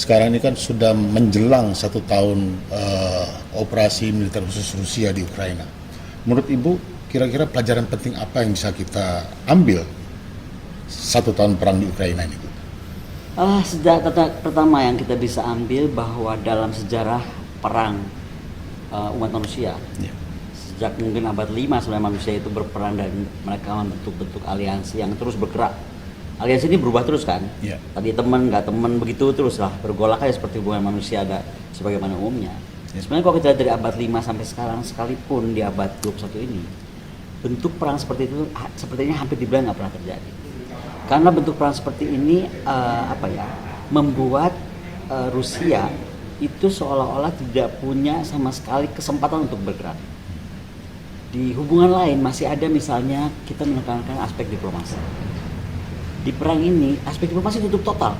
sekarang ini kan sudah menjelang 1 tahun operasi militer khusus Rusia di Ukraina. Menurut Ibu, kira-kira pelajaran penting apa yang bisa kita ambil 1 tahun perang di Ukraina ini? Sejak pertama yang kita bisa ambil bahwa dalam sejarah perang umat manusia, sejak mungkin abad 5 sebenarnya manusia itu berperan dan mereka membentuk aliansi yang terus bergerak. Aliansi ini berubah terus kan? Tadi teman, nggak teman, begitu terus lah bergolak aja seperti hubungan manusia ada sebagaimana umumnya. Sebenarnya kalau kita lihat dari abad 5 sampai sekarang, sekalipun di abad 21 ini, bentuk perang seperti itu sepertinya hampir dibilang nggak pernah terjadi. Karena bentuk perang seperti ini membuat Rusia itu seolah-olah tidak punya sama sekali kesempatan untuk bergerak. Di hubungan lain masih ada, misalnya kita menekankan aspek diplomasi. Di perang ini aspek diplomasi tutup total.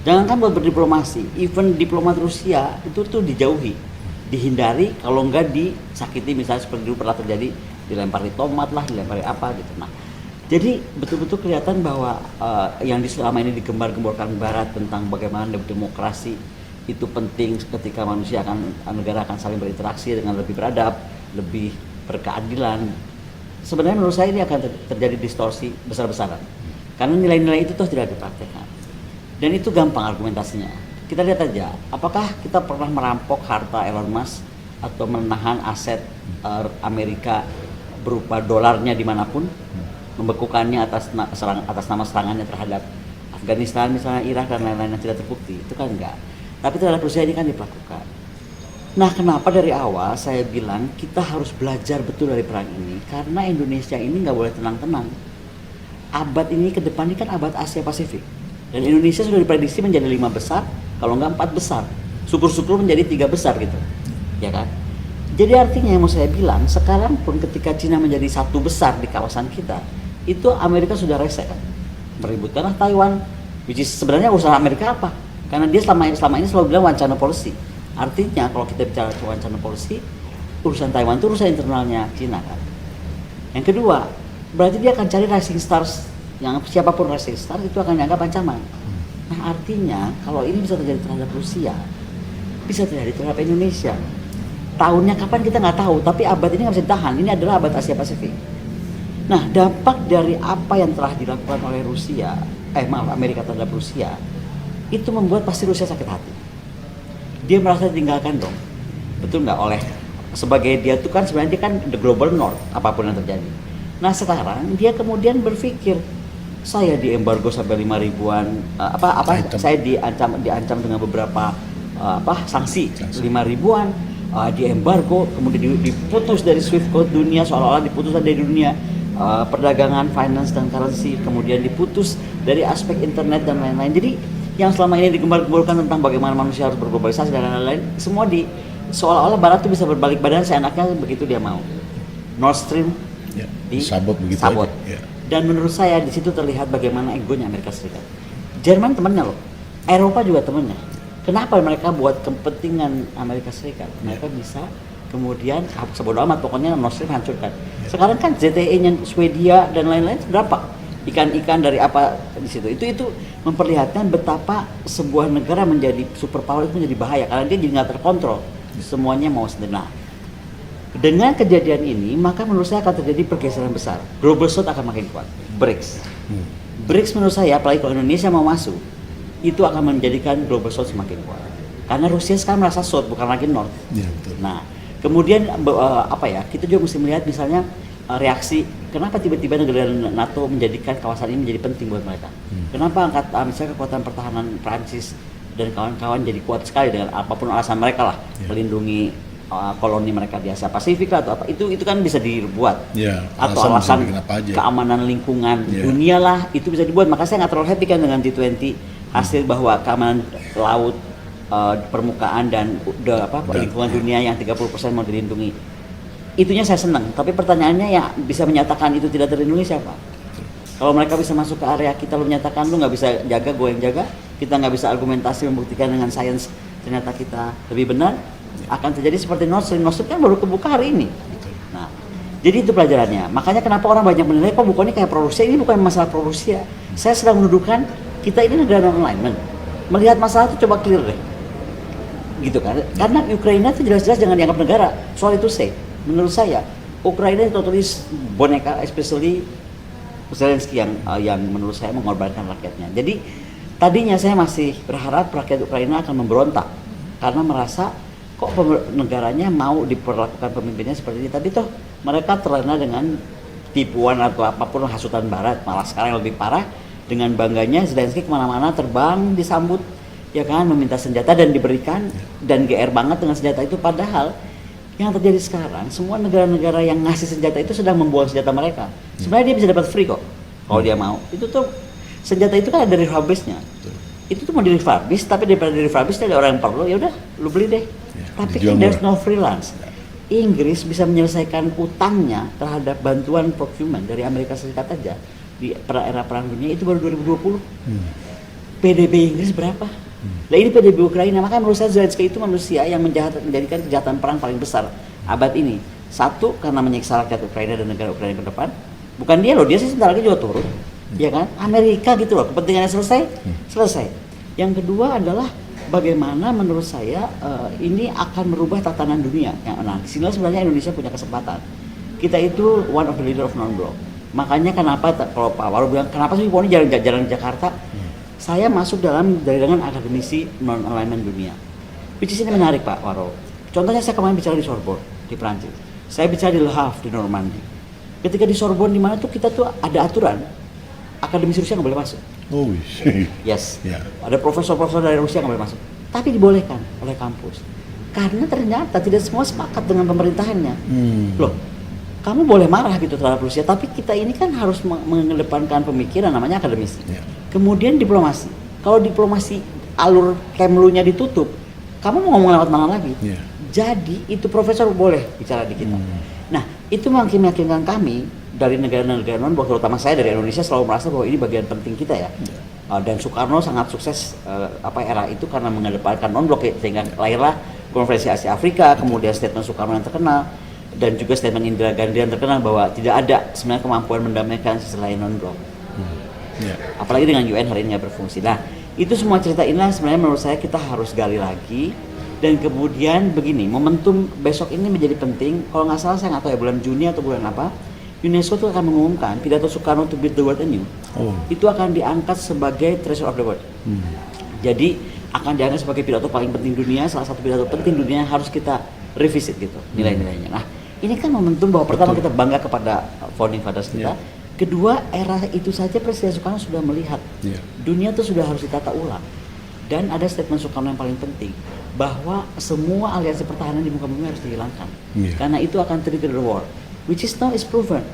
Jangankan buat berdiplomasi, even diplomat Rusia itu tuh dijauhi, dihindari, kalau enggak disakiti, misalnya seperti dulu pernah terjadi, dilempari tomat lah, dilempari apa gitu. Nah, jadi betul-betul kelihatan bahwa yang selama ini digembar-gemborkan Barat tentang bagaimana demokrasi itu penting ketika negara akan saling berinteraksi dengan lebih beradab, lebih berkeadilan. Sebenarnya menurut saya ini akan terjadi distorsi besar-besaran. Karena nilai-nilai itu tidak dipraktekkan. Dan itu gampang argumentasinya. Kita lihat aja, apakah kita pernah merampok harta Elon Musk atau menahan aset Amerika berupa dolarnya dimanapun, membekukannya atas nama serangannya terhadap Afghanistan, misalnya Irak dan lain-lain yang tidak terbukti? Itu kan enggak. Tapi terhadap Rusia ini kan dilakukan. Nah, kenapa dari awal saya bilang kita harus belajar betul dari perang ini? Karena Indonesia ini nggak boleh tenang-tenang. Abad ini ke depan ini kan abad Asia Pasifik, dan Indonesia sudah diprediksi menjadi 5 besar, kalau enggak 4 besar, syukur-syukur menjadi 3 besar gitu, ya kan? Jadi artinya yang mau saya bilang, sekarang pun ketika Cina menjadi 1 besar di kawasan kita, itu Amerika sudah rese kan, meributkanlah Taiwan, which is sebenarnya usaha Amerika apa? Karena dia selama ini selalu bilang one China policy. Artinya kalau kita bicara one China policy, urusan Taiwan itu urusan internalnya Cina kan. Yang kedua, berarti dia akan cari rising stars, yang siapapun rising stars itu akan dianggap ancaman. Nah, artinya kalau ini bisa terjadi terhadap Rusia, bisa terjadi terhadap Indonesia. Tahunnya kapan kita nggak tahu, tapi abad ini nggak bisa ditahan. Ini adalah abad Asia Pasifik. Nah, dampak dari apa yang telah dilakukan oleh Amerika terhadap Rusia, itu membuat pasti Rusia sakit hati. Dia merasa ditinggalkan dong, betul nggak? Sebagai dia itu kan sebenarnya dia kan the global north, apapun yang terjadi. Nah, sekarang dia kemudian berpikir, saya diembargo sampai 5.000-an saya diancam dengan beberapa sanksi 5.000-an, diembargo, kemudian diputus dari Swift Code dunia, seolah-olah diputus dari dunia perdagangan, finance dan currency, kemudian diputus dari aspek internet dan lain-lain. Jadi yang selama ini digembar-gemborkan tentang bagaimana manusia harus berglobalisasi dan lain-lain, semua seolah-olah Barat itu bisa berbalik badan seenaknya begitu dia mau. Nord Stream sabot begitu sabot. Ya. Dan menurut saya di situ terlihat bagaimana egonya Amerika Serikat. Jerman temannya loh, Eropa juga temannya. Kenapa mereka buat kepentingan Amerika Serikat? Mereka bisa kemudian sebodoh amat, pokoknya Nord Stream hancurkan. Sekarang kan ZTE-nya Swedia dan lain-lain berapa? Ikan-ikan dari apa di situ? Itu memperlihatkan betapa sebuah negara menjadi superpower itu menjadi bahaya karena dia jadi nggak terkontrol. Semuanya mau sederhana. Dengan kejadian ini, maka menurut saya akan terjadi pergeseran besar. Global South akan makin kuat. BRICS. BRICS menurut saya, apalagi kalau Indonesia mau masuk, itu akan menjadikan Global South semakin kuat. Karena Rusia sekarang merasa South, bukan lagi North. Ya, betul. Nah, kemudian kita juga mesti melihat misalnya reaksi, kenapa tiba-tiba negara NATO menjadikan kawasan ini menjadi penting buat mereka. Kenapa misalnya kekuatan pertahanan Prancis dan kawan-kawan jadi kuat sekali dengan apapun alasan mereka lah, melindungi koloni mereka di Asia Pasifik lah, atau apa itu kan bisa dibuat atau alasan keamanan lingkungan dunia lah, itu bisa dibuat. Maka saya nggak terlalu happy kan dengan G20 hasil bahwa keamanan laut, permukaan dan lingkungan dunia yang 30% mau dilindungi. Itunya saya senang, tapi pertanyaannya yang bisa menyatakan itu tidak terlindungi siapa? Kalau mereka bisa masuk ke area kita lalu menyatakan lu nggak bisa jaga, gue yang jaga, kita nggak bisa argumentasi membuktikan dengan sains ternyata kita lebih benar, akan terjadi seperti Nord Stream. Nord Stream kan baru kebuka hari ini. Nah, jadi itu pelajarannya. Makanya kenapa orang banyak menilai kok buku ini kayak pro Rusia. Ini bukan masalah pro Rusia. Saya sedang menuduhkan kita ini negara non alignment. melihat masalah itu coba clear deh, gitu kan? Karena Ukraina itu jelas-jelas jangan dianggap negara. Soal itu menurut saya Ukraina itu totally boneka, especially Zelensky yang menurut saya mengorbankan rakyatnya. Jadi tadinya saya masih berharap rakyat Ukraina akan memberontak karena merasa kok negaranya mau diperlakukan pemimpinnya seperti ini, tapi toh mereka terlena dengan tipuan atau apapun hasutan barat. Malah sekarang yang lebih parah, dengan bangganya Zelensky kemana-mana terbang disambut, ya kan, meminta senjata dan diberikan, dan GR banget dengan senjata itu. Padahal yang terjadi sekarang, semua negara-negara yang ngasih senjata itu sedang membuang senjata mereka. Sebenarnya dia bisa dapat free kok kalau dia mau. Itu tuh senjata itu kan ada refurbish-nya. Itu tuh mau di refurbish, tapi daripada di refurbish ada orang yang perlu, ya udah lu beli deh. Tapi there's no freelance. Inggris bisa menyelesaikan utangnya terhadap bantuan procurement dari Amerika Serikat aja di era perang dunia itu baru 2020. PDB Inggris berapa? Nah ini PDB Ukraina. Makanya menurut saya Zelensky itu manusia yang menjadikan kejahatan perang paling besar abad ini. Satu, karena menyiksa rakyat Ukraina dan negara Ukraina ke depan. Bukan dia loh, dia sih sebentar lagi juga turun, ya kan? Amerika gitu loh, kepentingannya selesai. Yang kedua adalah bagaimana menurut saya ini akan merubah tatanan dunia. Nah, di sini sebenarnya Indonesia punya kesempatan. Kita itu one of the leader of non-block. Makanya kenapa kalau Pak Waro bilang kenapa sih Poni jalan di Jakarta? Saya masuk dalam jaringan akademisi non-alignment dunia. Which is ini menarik Pak Waro. Contohnya saya kemarin bicara di Sorbonne di Prancis. Saya bicara di Le Havre di Normandy. Ketika di Sorbonne di mana tuh kita tuh ada aturan akademisi Rusia nggak boleh masuk. Oh, yes. Yeah. Ada profesor-profesor dari Rusia nggak boleh masuk. Tapi dibolehkan oleh kampus. Karena ternyata tidak semua sepakat dengan pemerintahannya. Loh, kamu boleh marah gitu terhadap Rusia, tapi kita ini kan harus mengedepankan pemikiran namanya akademisi. Yeah. Kemudian diplomasi. Kalau diplomasi alur Kemlu-nya ditutup, kamu mau ngomong lewat mana lagi? Yeah. Jadi itu profesor boleh bicara di kita. Nah, itu meyakinkan kami dari negara-negara non-blok, terutama saya dari Indonesia selalu merasa bahwa ini bagian penting kita ya. Dan Soekarno sangat sukses era itu karena mengedepankan non-blok, sehingga lahirlah Konferensi Asia Afrika, kemudian statement Soekarno yang terkenal, dan juga statement Indira Gandhi yang terkenal bahwa tidak ada sebenarnya kemampuan mendamaikan selain non-blok. Apalagi dengan UN hari ini nggak berfungsi. Nah, itu semua cerita inilah sebenarnya menurut saya kita harus gali lagi. Dan kemudian begini, momentum besok ini menjadi penting. Kalau nggak salah saya nggak tahu ya bulan Juni atau bulan apa, UNESCO itu akan mengumumkan pidato Soekarno to build the world anew. Itu akan diangkat sebagai treasure of the world. Jadi akan diangkat sebagai pidato paling penting dunia, salah satu pidato penting dunia yang harus kita revisit gitu nilai-nilainya. Nah ini kan momentum bahwa pertama kita bangga kepada founding fathers kita. Kedua, era itu saja Presiden Soekarno sudah melihat dunia itu sudah harus ditata ulang. Dan ada statement Soekarno yang paling penting, bahwa semua aliansi pertahanan di muka bumi harus dihilangkan. Karena itu akan trigger the war. Which is now is proven.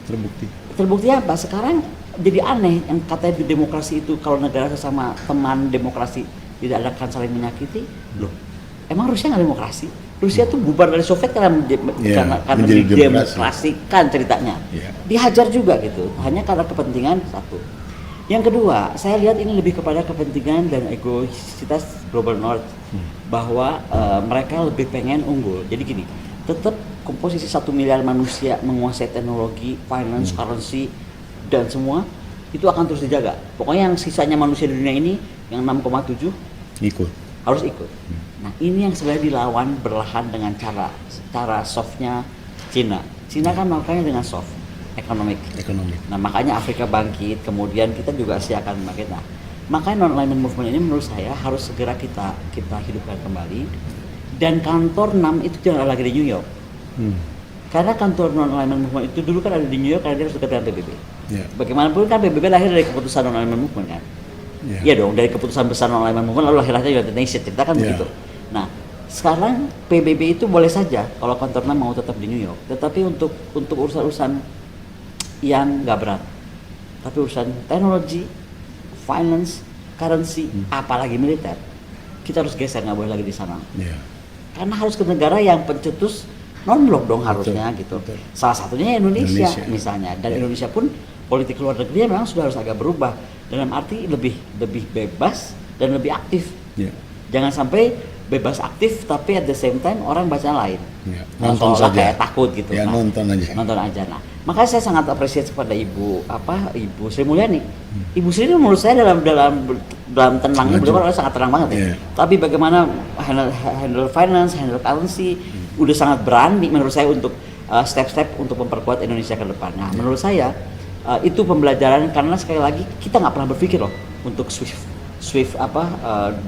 Terbukti. Terbukti apa? Sekarang jadi aneh yang katanya di demokrasi itu kalau negara sesama teman demokrasi tidak akan saling menyakiti. Loh, emang Rusia nggak demokrasi? Rusia tuh bubar dari Soviet karena didemokrasikan ceritanya. Dihajar juga gitu, hanya karena kepentingan satu. Yang kedua, saya lihat ini lebih kepada kepentingan dan egoisitas Global North, bahwa mereka lebih pengen unggul. Jadi gini, tetap komposisi 1 miliar manusia menguasai teknologi, finance, currency, dan semua itu akan terus dijaga. Pokoknya yang sisanya manusia di dunia ini, yang 6,7 harus ikut. Nah ini yang sebenarnya dilawan berlahan dengan cara softnya Cina. Cina kan makanya dengan soft, ekonomi. Nah makanya Afrika bangkit, kemudian kita juga Asia akan bangkit. Nah makanya non-alignment movement ini menurut saya harus segera kita hidupkan kembali. Dan kantor 6 itu jangan lagi di New York. Karena kantor non-alignment movement itu dulu kan ada di New York karena dia harus dekat dengan PBB. Bagaimanapun kan PBB lahir dari keputusan non-alignment movement kan. Iya dong, dari keputusan besar non-alignment movement lalu lahirnya United Nations, cerita kan begitu. Nah sekarang PBB itu boleh saja kalau kantor 6 mau tetap di New York, tetapi untuk urusan-urusan yang nggak berat, tapi urusan teknologi, finance, currency, apalagi militer, kita harus geser, nggak boleh lagi di sana. Karena harus ke negara yang pencetus non-blok dong harusnya gitu. Salah satunya Indonesia misalnya, dan Indonesia pun politik luar negeri memang sudah harus agak berubah dalam arti lebih bebas dan lebih aktif. Jangan sampai bebas aktif tapi at the same time orang baca lain. Nonton saja. Kayak takut gitu. Nonton aja. Nonton aja. Nah Makanya saya sangat apresiasi kepada Ibu Sri Mulyani. Ibu Sri ini menurut saya dalam tenangnya beliau kan sangat tenang banget ya. Yeah. Tapi bagaimana handle finance, handle currency, udah sangat berani menurut saya untuk step-step untuk memperkuat Indonesia ke depan. Nah, menurut saya itu pembelajaran karena sekali lagi kita nggak pernah berpikir loh untuk Swift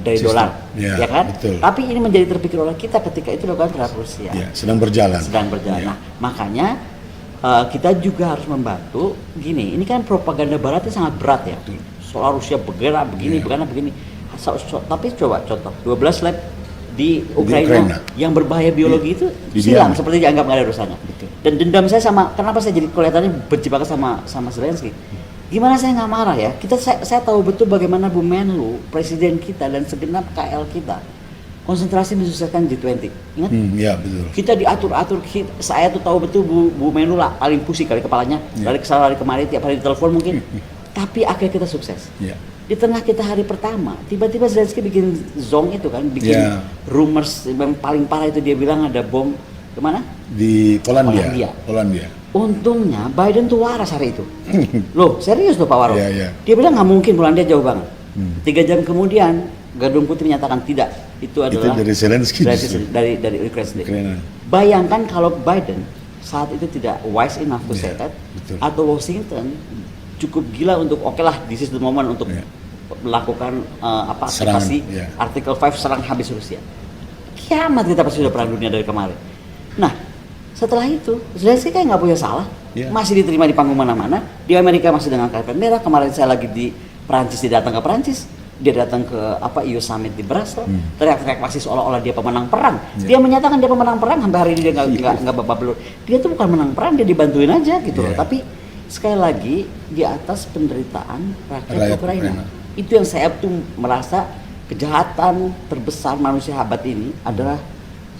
dari Sistem. dolar, Ya, ya kan? betul. Tapi ini menjadi terpikir oleh kita ketika itu dilakukan terhadap Rusia. Ya, sedang berjalan. Ya. Nah, makanya kita juga harus membantu. Gini, ini kan propaganda Baratnya sangat berat ya. Soal Rusia bergerak begini, begini. Tapi coba contoh 12 lab di Ukraina yang berbahaya biologi itu silang seperti dianggap nggak ada dosanya. Betul. Dan dendam saya kenapa saya jadi kelihatannya benci banget sama Zelensky. Gimana saya nggak marah ya? Saya tahu betul bagaimana Bu Menlu, presiden kita dan segenap KL kita konsentrasi menyelesaikan G20. Ingat? Ya betul. Kita diatur-atur. Saya tuh tahu betul Bu Menlu lah paling pusing kali kepalanya. Dari kesalahan dari kemarin tiap hari ditelepon mungkin. Tapi akhirnya kita sukses. Ya. Di tengah kita hari pertama, tiba-tiba Zelensky bikin zong itu kan, bikin rumors yang paling parah itu dia bilang ada bom kemana? Di Polandia. Untungnya Biden tuh waras hari itu. Loh, serius loh Pak Waro. Yeah. Dia bilang nggak mungkin, Polandia jauh banget. 3 jam kemudian Gedung Putih menyatakan tidak. Itu adalah dari Zelensky dari Ukraina. Bayangkan kalau Biden saat itu tidak wise enough to say that, atau Washington cukup gila untuk lah this is the moment untuk melakukan aktivasi Artikel 5 serang habis Rusia. Kiamat kita pasti sudah perang dunia dari kemarin. Nah, setelah itu Zelensky kayak nggak punya salah, masih diterima di panggung mana-mana. Di Amerika masih dengan karpet merah. Kemarin saya lagi di Perancis, dia datang ke Perancis, dia datang ke EU Summit di Brussels, teriak-teriak masih seolah-olah dia pemenang perang. Dia menyatakan dia pemenang perang, sampai hari ini dia nggak babak belur. Dia tuh bukan menang perang, dia dibantuin aja gitu loh. Tapi sekali lagi di atas penderitaan rakyat Ukraina. Itu yang saya tuh merasa kejahatan terbesar manusia abad ini adalah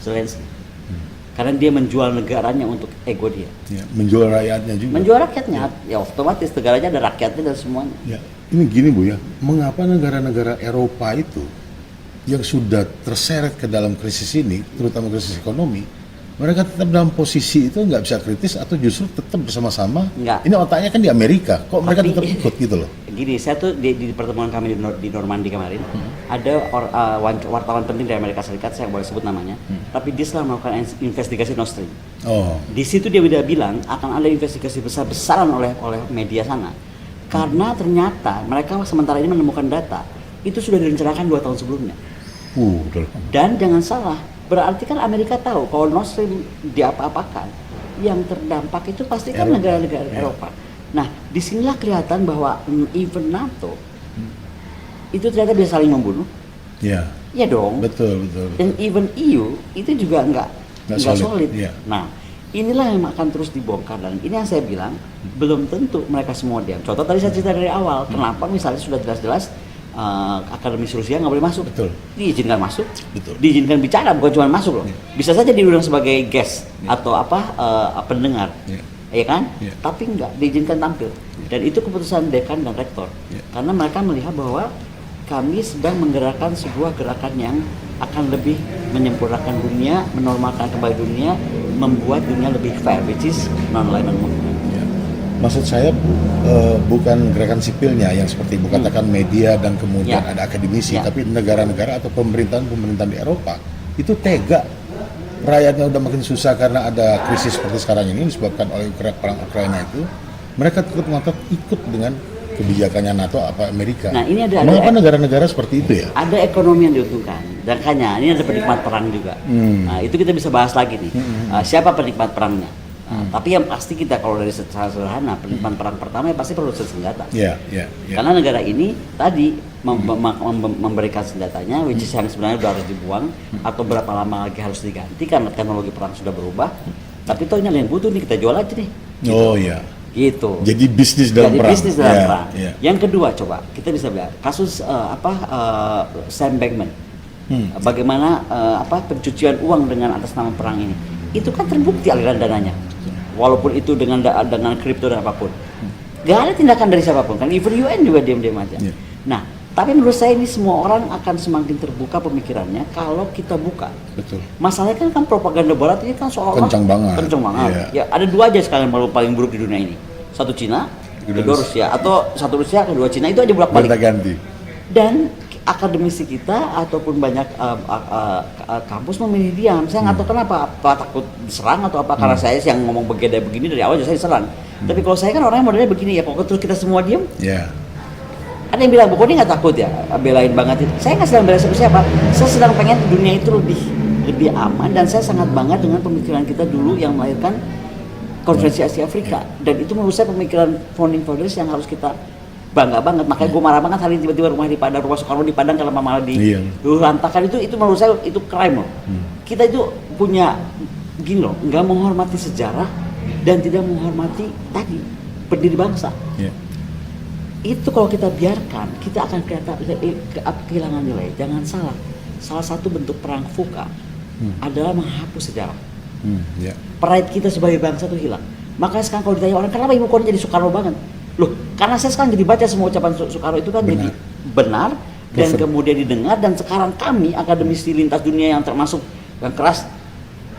Zelensky. Karena dia menjual negaranya untuk ego dia. Ya, menjual rakyatnya juga. Menjual rakyatnya, ya otomatis negaranya ada rakyatnya dan semuanya. Ya, ini gini Bu ya, mengapa negara-negara Eropa itu yang sudah terseret ke dalam krisis ini, terutama krisis ekonomi, mereka tetap dalam posisi itu nggak bisa kritis atau justru tetap bersama-sama? Enggak. Ini otaknya kan di Amerika, kok mereka tetap ikut gitu loh? Gini, saya tuh di pertemuan kami di Normandy kemarin, ada wartawan penting dari Amerika Serikat, saya boleh sebut namanya, tapi dia sedang melakukan investigasi Nord Stream. Di situ dia udah bilang akan ada investigasi besar-besaran oleh media sana, karena ternyata mereka sementara ini menemukan data itu sudah direncanakan 2 tahun sebelumnya. Dan jangan salah, berarti kan Amerika tahu kalau Nord Stream diapa-apakan, yang terdampak itu pasti kan negara-negara Eropa. Nah, disinilah kelihatan bahwa even NATO itu ternyata bisa saling membunuh. Iya dong. Betul. Dan even EU itu juga nggak solid. Nah, inilah yang akan terus dibongkar, dan ini yang saya bilang belum tentu mereka semua diam. Contoh tadi saya cerita dari awal, kenapa misalnya sudah jelas-jelas akademis Rusia nggak boleh masuk. Diizinkan masuk, diizinkan bicara, bukan cuma masuk loh. Bisa saja diundang sebagai guest atau pendengar, ya kan? Tapi nggak diizinkan tampil. Dan itu keputusan dekan dan rektor, karena mereka melihat bahwa kami sedang menggerakkan sebuah gerakan yang akan lebih menyempurnakan dunia, menormalkan kembali dunia, membuat dunia lebih fair, which is non-alignment movement. Maksud saya bukan gerakan sipilnya yang seperti Ibu katakan media dan kemudian ada akademisi, tapi negara-negara atau pemerintahan di Eropa itu tega. Rakyatnya udah makin susah karena ada krisis seperti sekarang ini disebabkan oleh perang Ukraina itu, mereka tetap ngotot ikut dengan kebijakannya NATO apa Amerika. Nah, ini ada negara-negara seperti itu ya? Ada ekonomi yang diuntungkan. Dan makanya ini ada penikmat perang juga. Nah, itu kita bisa bahas lagi nih. Siapa penikmat perangnya? Tapi yang pasti kita kalau dari secara sederhana, penikmat perang pertama ya pasti produsen senjata. Karena negara ini tadi memberikan senjatanya, which is yang sebenarnya udah harus dibuang atau berapa lama lagi harus diganti karena teknologi perang sudah berubah. Tapi toh ini yang butuh nih, kita jual aja nih. Gitu. Jadi bisnis dalam perang. Yang kedua, coba kita bisa lihat kasus Sam Bankman. Bagaimana pencucian uang dengan atas nama perang ini. Itu kan terbukti aliran dananya. Walaupun itu dengan kripto dan apapun. Gak ada tindakan dari siapapun kan, even UN juga diam-diam aja. Nah, Tapi menurut saya ini semua orang akan semakin terbuka pemikirannya kalau kita buka. Betul. Masalahnya kan propaganda barat ini kan soal Kencang banget. Kencang banget. Iya. Ya ada dua aja sekarang yang paling buruk di dunia ini. Satu Cina, kedua Rusia, atau satu Rusia, kedua Cina, itu aja bolak-balik. Ganti. Dan akademisi kita ataupun banyak kampus memilih diam. Saya nggak tahu kenapa, apa takut diserang atau apa, karena saya yang ngomong begini dari awal saya diserang. Tapi kalau saya kan orangnya modelnya begini ya, pokoknya terus kita semua diam. Ya. Ada yang bilang, "Boko ini nggak takut ya, belain banget itu." Saya nggak sedang bela siapa. Saya sedang pengen dunia itu lebih aman, dan saya sangat bangga dengan pemikiran kita dulu yang melahirkan Konferensi Asia Afrika. Dan itu menurut saya pemikiran founding fathers yang harus kita bangga banget. Makanya gue marah banget hari ini tiba-tiba rumah Soekarno di Padang kalau malah dilantakan. Itu menurut saya itu crime loh. Kita itu punya gini loh, nggak menghormati sejarah dan tidak menghormati tadi pendiri bangsa. Itu kalau kita biarkan, kita akan kehilangan nilai. Jangan salah satu bentuk perang Fuka adalah menghapus sejarah. Pride kita sebagai bangsa itu hilang. Makanya sekarang kalau ditanya orang, kenapa ibu kota jadi Soekarno banget? Loh, karena saya sekarang jadi baca semua ucapan Soekarno itu kan jadi benar dan kemudian didengar, dan sekarang kami akademisi lintas dunia yang termasuk yang keras,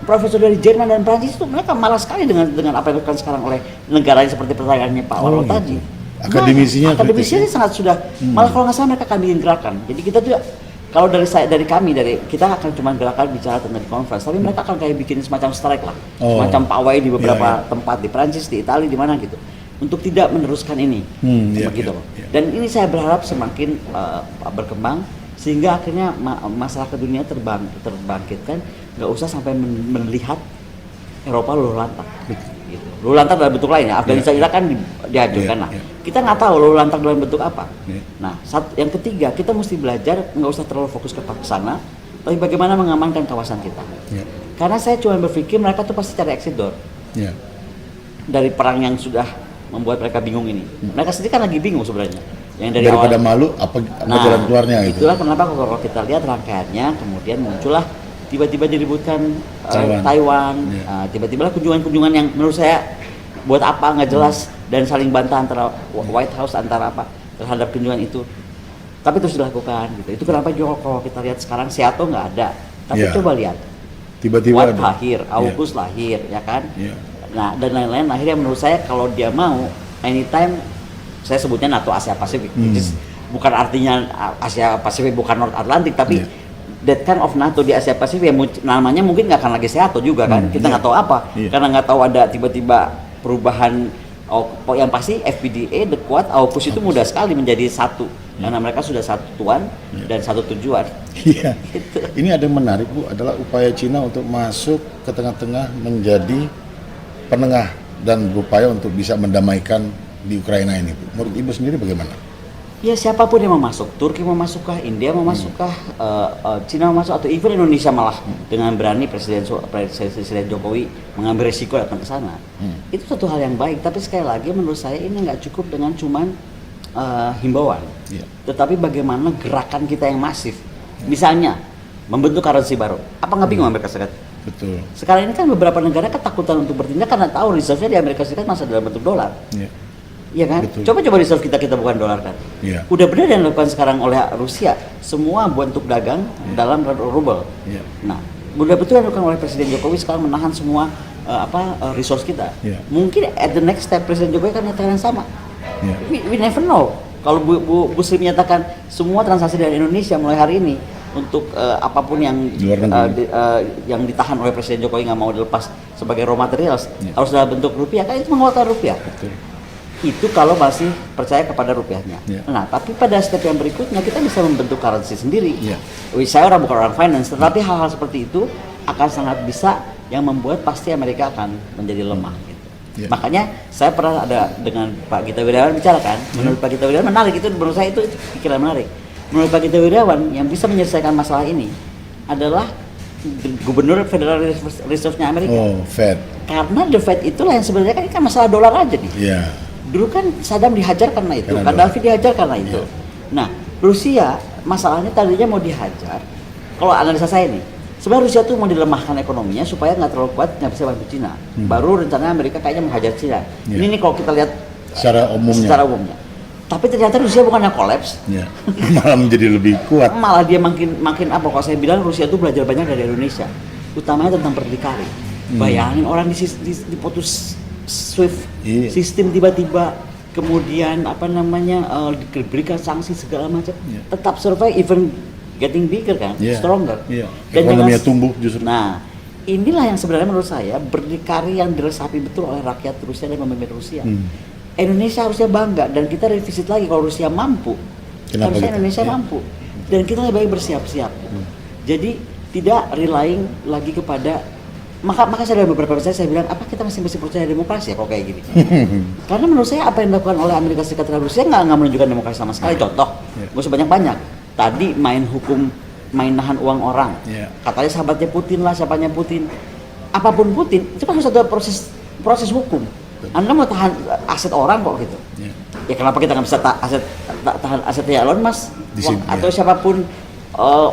profesor dari Jerman dan Prancis itu mereka malas sekali dengan apa yang dilakukan sekarang oleh negara seperti pertanyaannya Pak Warlo tadi. Akademisinya sangat sudah malah kalau nggak salah mereka akan bikin gerakan. Jadi kita tuh kalau dari kami kita akan cuma gerakan bicara tentang conference, tapi mereka akan kayak bikin semacam strike lah, semacam pawai di beberapa tempat di Prancis, di Italia, di mana gitu, untuk tidak meneruskan ini, begitu loh. Dan ini saya berharap semakin berkembang sehingga akhirnya masyarakat dunia terbangkitkan, nggak usah sampai melihat Eropa luluh lantak. Gitu. Luluh lantak dalam bentuk lain ya, Afghanistan Irak kan dihancurkan. Kita nggak tahu luluh lantak dalam bentuk apa. Nah, yang ketiga, kita mesti belajar nggak usah terlalu fokus ke sana, tapi bagaimana mengamankan kawasan kita. Karena saya cuma berpikir mereka tuh pasti cari exit door dari perang yang sudah membuat mereka bingung ini. Mereka sendiri kan lagi bingung sebenarnya. Yang daripada malu apa jalan keluarnya gitu. Itulah kenapa kalau kita lihat rangkaiannya kemudian muncullah tiba-tiba diributkan Taiwan, tiba-tiba kunjungan-kunjungan yang menurut saya buat apa nggak jelas, dan saling bantah antara White House antara apa terhadap kunjungan itu, tapi terus dilakukan gitu. Itu kenapa juga kalau kita lihat sekarang Seattle nggak ada, tapi coba lihat tiba-tiba Watt lahir, AUKUS lahir, ya kan? Nah dan lain-lain lahir yang menurut saya kalau dia mau anytime, saya sebutnya NATO Asia Pasifik, bukan artinya Asia Pasifik bukan North Atlantic, tapi that kind of NATO di Asia Pasifik yang namanya mungkin nggak akan lagi Seattle juga kan, kita nggak tahu apa, karena nggak tahu ada tiba-tiba perubahan. Yang pasti FPDA, The Quad, AUKUS itu mudah sekali menjadi satu, karena mereka sudah satu tuan dan satu tujuan. Gitu. Ini ada yang menarik Bu, adalah upaya Cina untuk masuk ke tengah-tengah menjadi penengah dan berupaya untuk bisa mendamaikan di Ukraina ini Bu. Menurut Ibu sendiri bagaimana? Ya siapapun yang mau masuk, Turki mau masukkah, India mau masukkah, Cina mau masuk, atau even Indonesia malah dengan berani Presiden Jokowi mengambil resiko datang ke sana, itu satu hal yang baik. Tapi sekali lagi menurut saya ini nggak cukup dengan cuman himbauan, tetapi bagaimana gerakan kita yang masif, misalnya membentuk currency baru. Apa nggak bingung Amerika Serikat? Betul. Sekarang ini kan beberapa negara ketakutan untuk bertindak karena tahu reserve-nya di Amerika Serikat masih dalam bentuk dolar. Iya kan? Betul. Coba reserve kita bukan dolar kan? Udah benar yang dilakukan sekarang oleh Rusia, semua bentuk dagang dalam rubel. Nah, udah betul yang dilakukan oleh Presiden Jokowi sekarang menahan semua resource kita. Mungkin at the next step Presiden Jokowi akan menyatakan yang sama. We never know. Kalau Bu Sri menyatakan semua transaksi dari Indonesia mulai hari ini untuk apapun yang yang ditahan oleh Presiden Jokowi nggak mau dilepas sebagai raw materials harus dalam bentuk rupiah, kan itu menguatkan rupiah. Betul. Itu kalau masih percaya kepada rupiahnya. Nah, tapi pada step yang berikutnya kita bisa membentuk currency sendiri. Saya bukan orang finance, tetapi hal-hal seperti itu akan sangat bisa yang membuat pasti Amerika akan menjadi lemah. Gitu. Makanya saya pernah ada dengan Pak Gita Wirjawan bicara kan, menurut Pak Gita Wirjawan menarik, itu menurut saya itu pikiran menarik. Menurut Pak Gita Wirjawan yang bisa menyelesaikan masalah ini adalah Gubernur Federal Reserve-nya Amerika. Fed. Karena the Fed itulah yang sebenarnya kan masalah dolar aja nih. Dulu kan Saddam dihajar karena itu, Gaddafi dihajar karena itu. Nah, Rusia masalahnya tadinya mau dihajar. Kalau analisa saya nih, sebenarnya Rusia tuh mau dilemahkan ekonominya supaya nggak terlalu kuat, nggak bisa bantu Cina. Baru rencananya Amerika kayaknya menghajar Cina. Ini nih kalau kita lihat secara umumnya. Tapi ternyata Rusia bukannya kolaps, Ya. Malah menjadi lebih kuat. malah dia makin apa? Kalau saya bilang Rusia itu belajar banyak dari Indonesia, utamanya tentang berdikari. Bayangin orang diputus SWIFT Iya. sistem tiba-tiba, kemudian apa namanya diberikan sanksi segala macam, Iya. tetap survive, even getting bigger kan, Iya. stronger. Iya. Dan Ekonominya jangan- tumbuh justru. Nah, inilah yang sebenarnya menurut saya berdikari yang diresapi betul oleh rakyat Rusia dan pemimpin Rusia. Indonesia harusnya bangga dan kita revisit lagi kalau Rusia mampu, Kenapa harusnya gitu? Indonesia Iya. mampu dan kita lebih baik bersiap-siap. Jadi tidak relying lagi kepada maka saya dalam beberapa saya bilang apa kita masih percaya demokrasi ya kalau kayak gini. Karena menurut saya apa yang dilakukan oleh Amerika Serikat terhadap Rusia nggak menunjukkan demokrasi sama sekali. Contoh, Iya. nggak usah banyak-banyak. Tadi main hukum, main nahan uang orang. Iya. Katanya sahabatnya Putin lah, siapanya Putin. Apapun Putin itu kan harus ada proses hukum. Anda mau tahan aset orang kok gitu. Ya. Ya kenapa kita nggak bisa tahan asetnya Elon Musk Di sini, atau ya. siapapun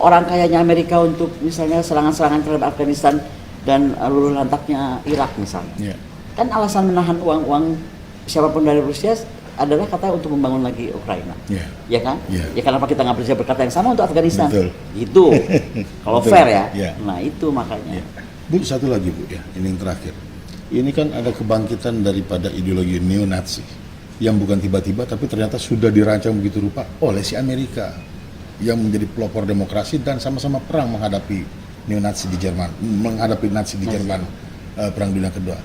orang kayanya Amerika untuk misalnya serangan-serangan terhadap Afghanistan dan luluh lantaknya Irak misalnya. Ya. Kan alasan menahan uang siapapun dari Rusia adalah kata untuk membangun lagi Ukraina. Ya. Ya kan? Ya. Ya kenapa kita nggak bisa berkata yang sama untuk Afghanistan? Betul. Itu kalau Betul. fair ya. Ya. Nah itu makanya. Ya. Bu, satu lagi Bu ya, ini yang terakhir. Ini kan ada kebangkitan daripada ideologi neo-Nazi yang bukan tiba-tiba tapi ternyata sudah dirancang begitu rupa oleh si Amerika yang menjadi pelopor demokrasi dan sama-sama perang menghadapi neo-Nazi di Jerman, menghadapi Nazi di Jerman Perang Dunia Kedua.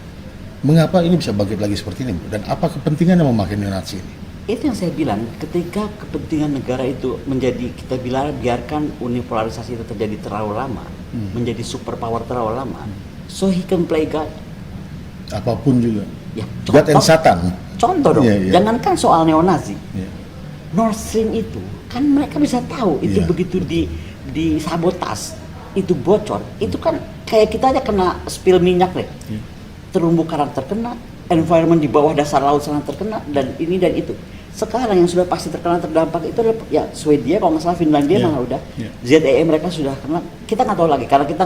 Mengapa ini bisa bangkit lagi seperti ini, Bu? Dan apa kepentingannya memakai neo-Nazi ini? Itu yang saya bilang, ketika kepentingan negara itu menjadi, kita biarkan unipolarisasi itu terjadi terlalu lama, menjadi superpower terlalu lama, so he can play God. Apapun juga. Ya, God and Satan. Contoh dong, Iya, iya. jangankan soal neonazi, Ya. Nord Stream itu, kan mereka bisa tahu itu Iya. begitu di sabotas, itu bocor, itu kan kayak kita aja kena spill minyak deh, Iya. terumbu karang terkena, environment di bawah dasar laut sana terkena, dan ini dan itu. Sekarang yang sudah pasti terkena terdampak itu adalah ya Swedia, kalau nggak salah Finlandia Iya. malah udah, Iya. ZEE mereka sudah kena. Kita nggak tahu lagi karena kita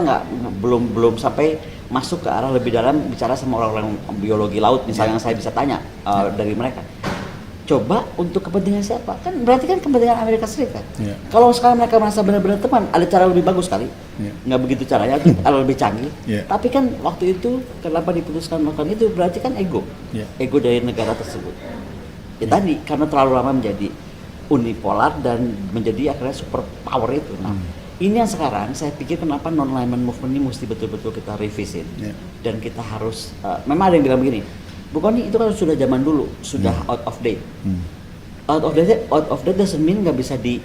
belum sampai masuk ke arah lebih dalam bicara sama orang-orang biologi laut misalnya yang saya bisa tanya dari mereka. Coba untuk kepentingan siapa? Kan berarti kan kepentingan Amerika Serikat. Iya. Kalau sekarang mereka merasa benar-benar teman, ada cara lebih bagus kali. Iya. Nggak begitu caranya, itu ada lebih canggih. Iya. Tapi kan waktu itu kenapa diputuskan melakukan itu berarti kan ego. Iya. Ego dari negara tersebut. Ya tadi karena terlalu lama menjadi unipolar dan menjadi akhirnya super power itu. Nah, ini yang sekarang saya pikir kenapa non-alignment movement ini mesti betul-betul kita revisit. Iya. Dan kita harus memang ada yang bilang begini, bukan itu kan sudah zaman dulu, sudah out of date. Out of date doesn't mean nggak bisa di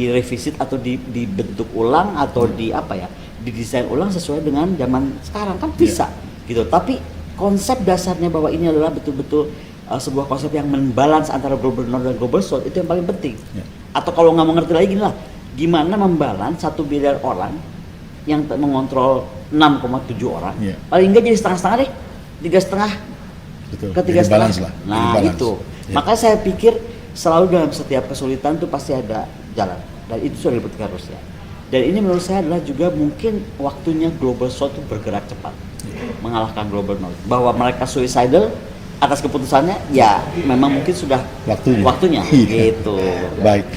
revisit atau dibentuk ulang atau didesain ulang sesuai dengan zaman sekarang kan bisa gitu. Tapi konsep dasarnya bahwa ini adalah betul-betul sebuah konsep yang membalance antara global north dan global south itu yang paling penting. Ya. Atau kalau nggak mengerti lagi gini lah, gimana membalance 1 miliar orang yang mengontrol 6,7 orang, Ya. paling nggak jadi setengah-setengah deh, 3,5 Betul. ke 3,5. Jadi balance lah. Jadi Nah balance. itu, Ya. makanya saya pikir selalu dalam setiap kesulitan tuh pasti ada jalan, dan itu sudah dibuktikan Rusia. Dan ini menurut saya adalah juga mungkin waktunya global south itu bergerak cepat mengalahkan global north. Bahwa mereka suicidal atas keputusannya, ya memang mungkin sudah Waktunya. waktunya Iya. gitu. Baik.